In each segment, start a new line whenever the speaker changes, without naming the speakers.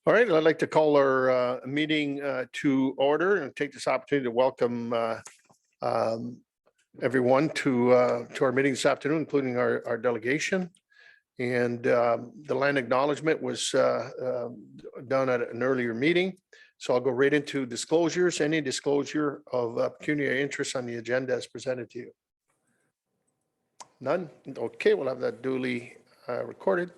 All right, I'd like to call our meeting to order and take this opportunity to welcome everyone to our meeting this afternoon, including our delegation. And the land acknowledgement was done at an earlier meeting. So I'll go right into disclosures. Any disclosure of pecuniary interest on the agenda as presented to you? None? Okay, we'll have that duly recorded.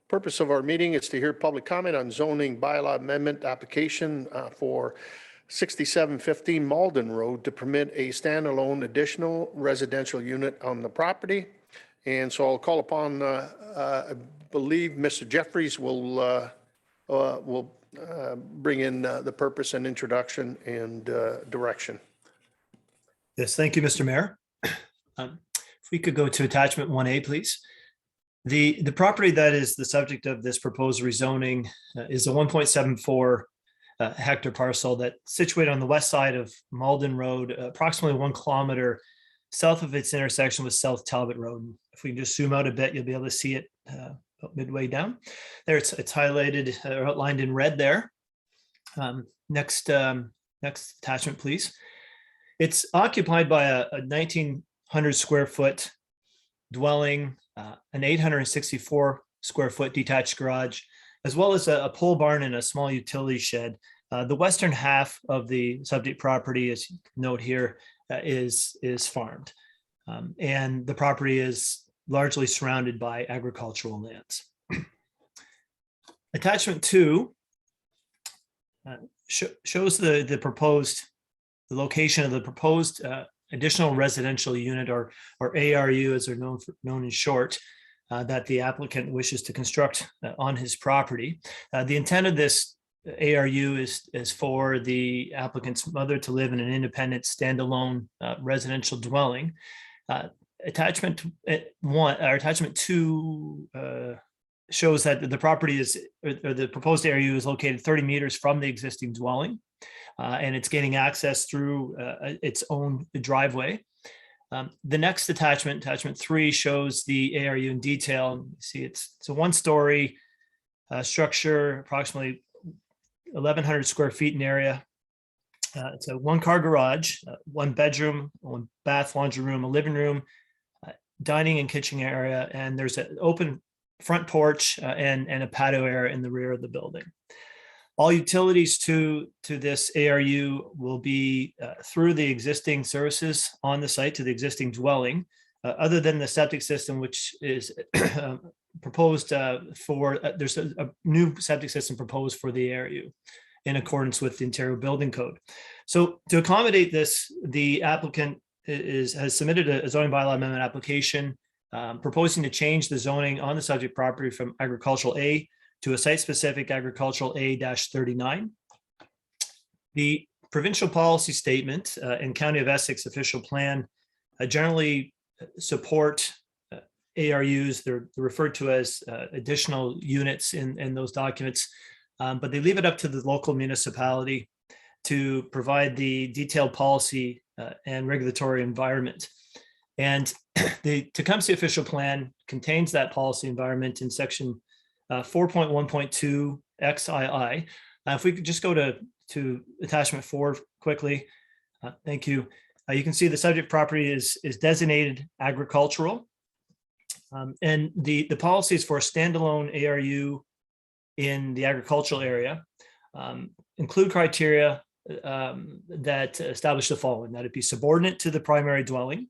Purpose of our meeting is to hear public comment on zoning bylaw amendment application for 6715 Malden Road to permit a standalone additional residential unit on the property. And so I'll call upon, I believe Mr. Jeffries will bring in the purpose and introduction and direction.
Yes, thank you, Mr. Mayor. If we could go to attachment 1A, please. The property that is the subject of this proposed rezoning is a 1.74 hectare parcel that's situated on the west side of Malden Road, approximately 1 kilometer south of its intersection with South Talbot Road. If we can just zoom out a bit, you'll be able to see it about midway down. There, it's highlighted or outlined in red there. Next attachment, please. It's occupied by a 1,900 square foot dwelling, an 864 square foot detached garage, as well as a pole barn and a small utility shed. The western half of the subject property, as you note here, is farmed. And the property is largely surrounded by agricultural lands. Attachment 2 shows the location of the proposed additional residential unit, or ARU as they're known in short, that the applicant wishes to construct on his property. The intent of this ARU is for the applicant's mother to live in an independent standalone residential dwelling. Attachment 2 shows that the property is, or the proposed ARU is located 30 meters from the existing dwelling. And it's gaining access through its own driveway. The next attachment 3, shows the ARU in detail. You see it's a 1-story structure, approximately 1,100 square feet in area. It's a 1-car garage, 1 bedroom, 1 bath, laundry room, a living room, dining and kitchen area, and there's an open front porch and a patio area in the rear of the building. All utilities to this ARU will be through the existing services on the site to the existing dwelling, other than the septic system, which is proposed there's a new septic system proposed for the ARU in accordance with the Ontario Building Code. So to accommodate this, the applicant has submitted a zoning bylaw amendment application proposing to change the zoning on the subject property from agricultural A to a site-specific agricultural A-39. The provincial policy statement and County of Essex official plan generally support ARUs. They're referred to as additional units in those documents, but they leave it up to the local municipality to provide the detailed policy and regulatory environment. And the Tecumseh official plan contains that policy environment in section 4.1.2 XII. If we could just go to attachment 4 quickly. Thank you. You can see the subject property is designated agricultural. And the policies for a standalone ARU in the agricultural area include criteria that establish the following: that it be subordinate to the primary dwelling,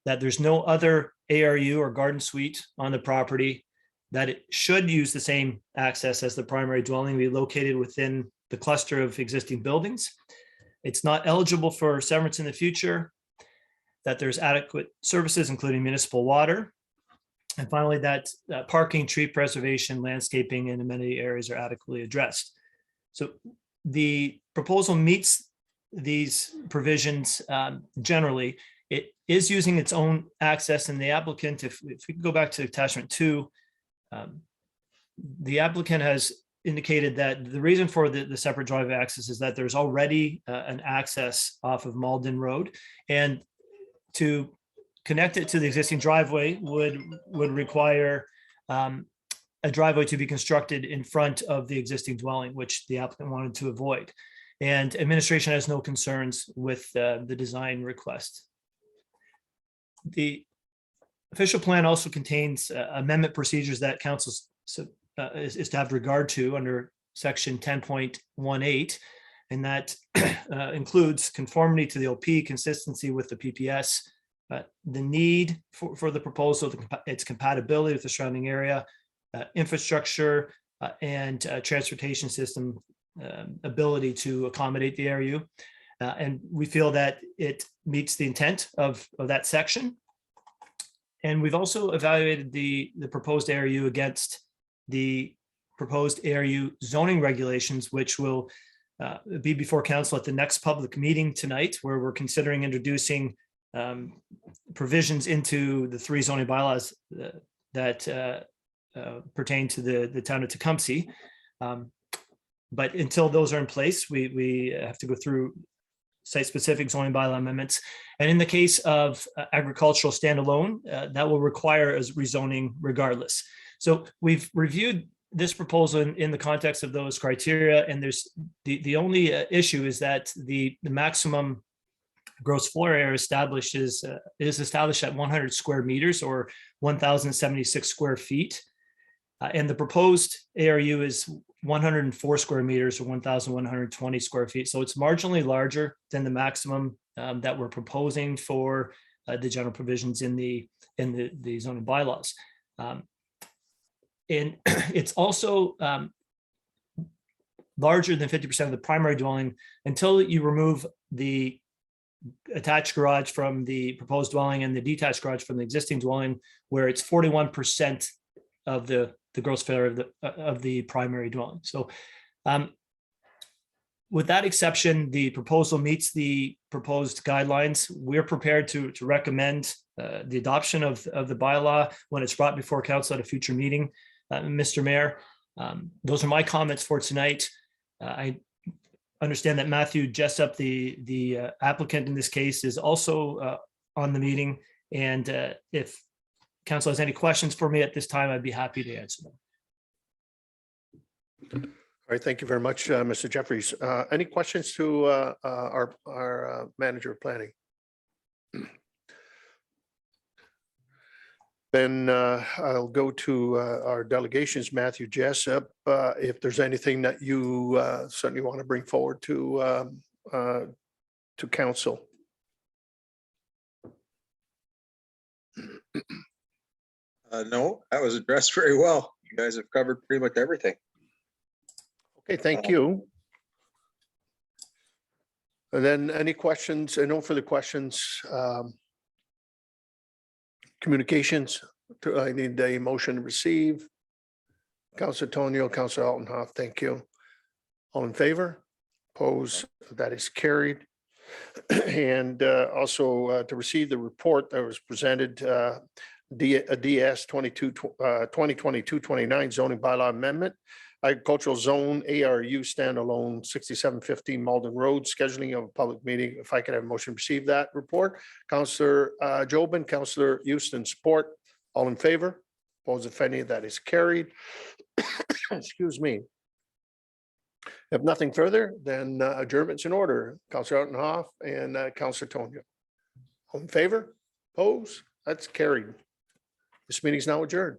that there's no other ARU or garden suite on the property, that it should use the same access as the primary dwelling, be located within the cluster of existing buildings. It's not eligible for severance in the future, that there's adequate services, including municipal water. And finally, that parking, tree preservation, landscaping, and amenity areas are adequately addressed. So the proposal meets these provisions generally. It is using its own access, and the applicant, if we can go back to attachment 2, the applicant has indicated that the reason for the separate driveway access is that there's already an access off of Malden Road, and to connect it to the existing driveway would require a driveway to be constructed in front of the existing dwelling, which the applicant wanted to avoid. And administration has no concerns with the design request. The official plan also contains amendment procedures that council is to have regard to under section 10.18, and that includes conformity to the OP, consistency with the PPS, the need for the proposal, its compatibility with the surrounding area, infrastructure, and transportation system ability to accommodate the ARU. And we feel that it meets the intent of that section. And we've also evaluated the proposed ARU against the proposed ARU zoning regulations, which will be before council at the next public meeting tonight, where we're considering introducing provisions into the 3 zoning bylaws that pertain to the town of Tecumseh. But until those are in place, we have to go through site-specific zoning bylaw amendments. And in the case of agricultural standalone, that will require a rezoning regardless. So we've reviewed this proposal in the context of those criteria, and there's the only issue is that the maximum gross floor area established is established at 100 square meters or 1,076 square feet. And the proposed ARU is 104 square meters or 1,120 square feet. So it's marginally larger than the maximum that we're proposing for the general provisions in the zoning bylaws. And it's also larger than 50% of the primary dwelling until you remove the attached garage from the proposed dwelling and the detached garage from the existing dwelling, where it's 41% of the gross floor area of the primary dwelling. So with that exception, the proposal meets the proposed guidelines. We're prepared to recommend the adoption of the bylaw when it's brought before council at a future meeting. Mr. Mayor, those are my comments for tonight. I understand that Matthew Jessup, the applicant in this case, is also on the meeting. And if council has any questions for me at this time, I'd be happy to answer them.
All right, thank you very much, Mr. Jeffries. Any questions to our manager of planning? Then I'll go to our delegations, Matthew Jessup. If there's anything that you certainly want to bring forward to council.
No, that was addressed very well. You guys have covered pretty much everything.
Okay, thank you. And then any questions? No further questions. Communications. I need a motion to receive. Councilor Tonio, Councilor Altenhoff, thank you. All in favor? Oppose? That is carried. And also to receive the report that was presented, DS 2022-29 zoning bylaw amendment, agricultural zone ARU standalone 6715 Malden Road, scheduling of a public meeting. If I could have a motion to receive that report. Councillor Jobin, Councillor Houston, support. All in favor? Opposed, if any? That is carried. Excuse me. If nothing further, then adjournment's in order. Councillor Altenhoff and Councillor Tonio. All in favor? Opposed? That's carried. This meeting is now adjourned.